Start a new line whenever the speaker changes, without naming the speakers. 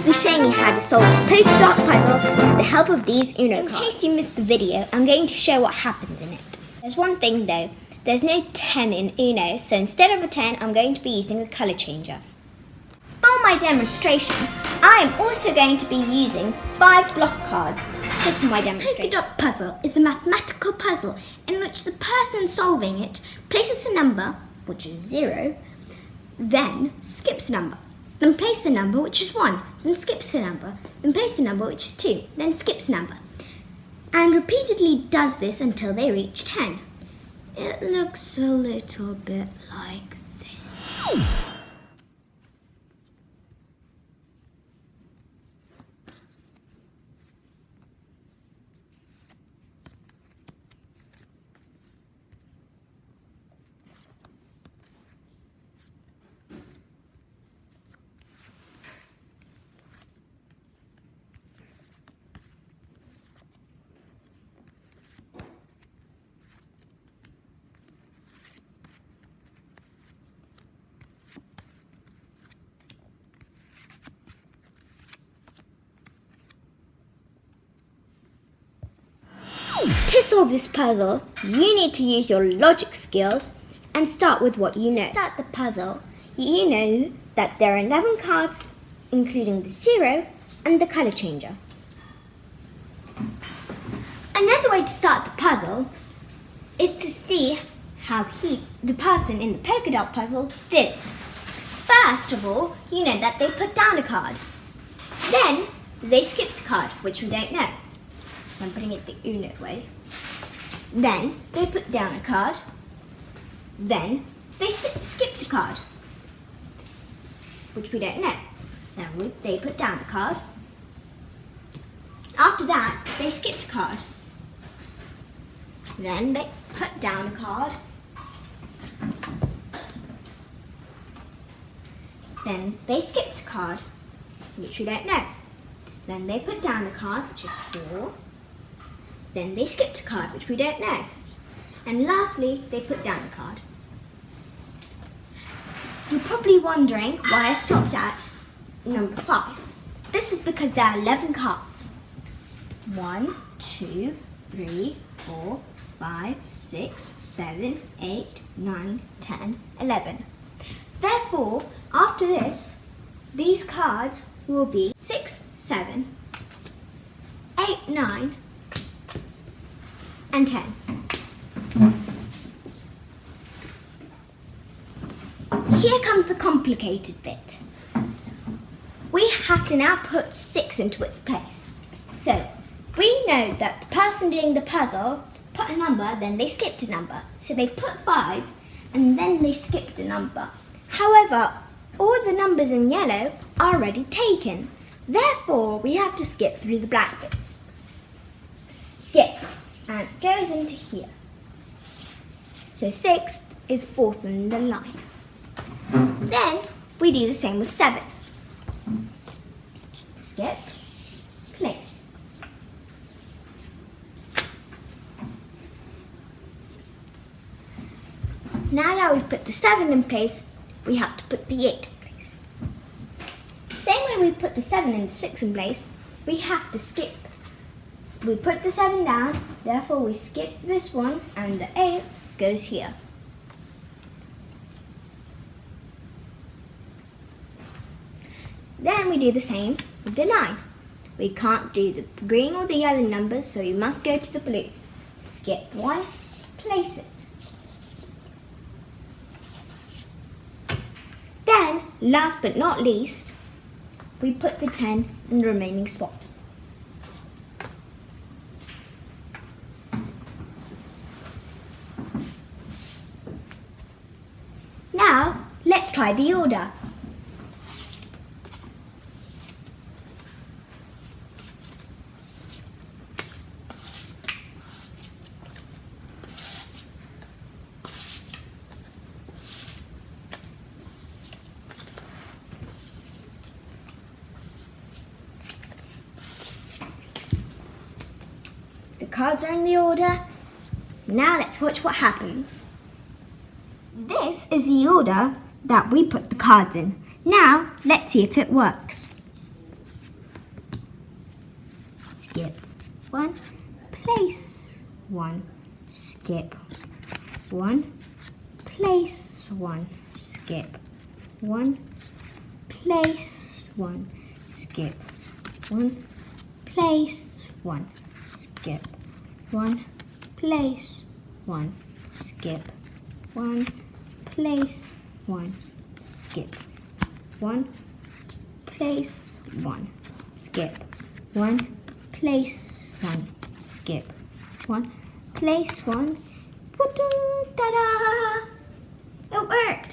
be showing you how to solve the polka dot puzzle with the help of these Uno cards. In case you missed the video, I'm going to show what happens in it. There's one thing though, there's no 10 in Uno, so instead of a 10, I'm going to be using a colour changer. For my demonstration, I am also going to be using 5 block cards, just for my demonstration. The polka dot puzzle is a mathematical puzzle in which the person solving it places a number, which is 0, then skips a number. Then place a number which is 1, then skips a number, then place a number which is 2, then skips a number. And repeatedly does this until they reach 10. It looks a little bit like this. To solve this puzzle, you need to use your logic skills and start with what you know. To start the puzzle, you know that there are 11 cards, including the 0 and the colour changer. Another way to start the puzzle is to see how the person in the polka dot puzzle did it. First of all, you know that they put down a card. Then they skipped a card, which we don't know. I'm putting it the Uno way. Then they put down a card. Then they skipped a card, which we don't know. Then they put down a card. After that, they skipped a card. Then they put down a card. Then they skipped a card, which we don't know. Then they put down a card, which is 4. Then they skipped a card, which we don't know. And lastly, they put down a card. You're probably wondering why I stopped at number 5. This is because there are 11 cards. 1, 2, 3, 4, 5, 6, 7, 8, 9, 10, 11. Therefore, after this, these cards will be 6, 7, 8, 9, and 10. Here comes the complicated bit. We have to now put 6 into its place. So, we know that the person doing the puzzle put a number, then they skipped a number. So they put 5, and then they skipped a number. However, all the numbers in yellow are already taken. Therefore, we have to skip through the black bits. Skip. And it goes into here. So 6 is 4th in the line. Then we do the same with 7. Skip, place. Now that we've put the 7 in place, we have to put the 8 in place. Same way we put the 7 and the 6 in place, we have to skip. We put the 7 down, therefore we skip this one, and the 8th goes here. Then we do the same with the 9. We can't do the green or the yellow numbers, so you must go to the blues. Skip 1, place it. Then, last but not least, we put the 10 in the remaining spot. Now, let's try the order. The cards are in the order. Now let's watch what happens. This is the order that we put the cards in. Now, let's see if it works. 1, place 1, skip 1, place 1, skip 1, place 1, skip 1, place 1, skip 1, place 1, skip 1, place 1, skip 1, place 1, skip 1, place 1, skip 1, place 1. Ta-da! It worked!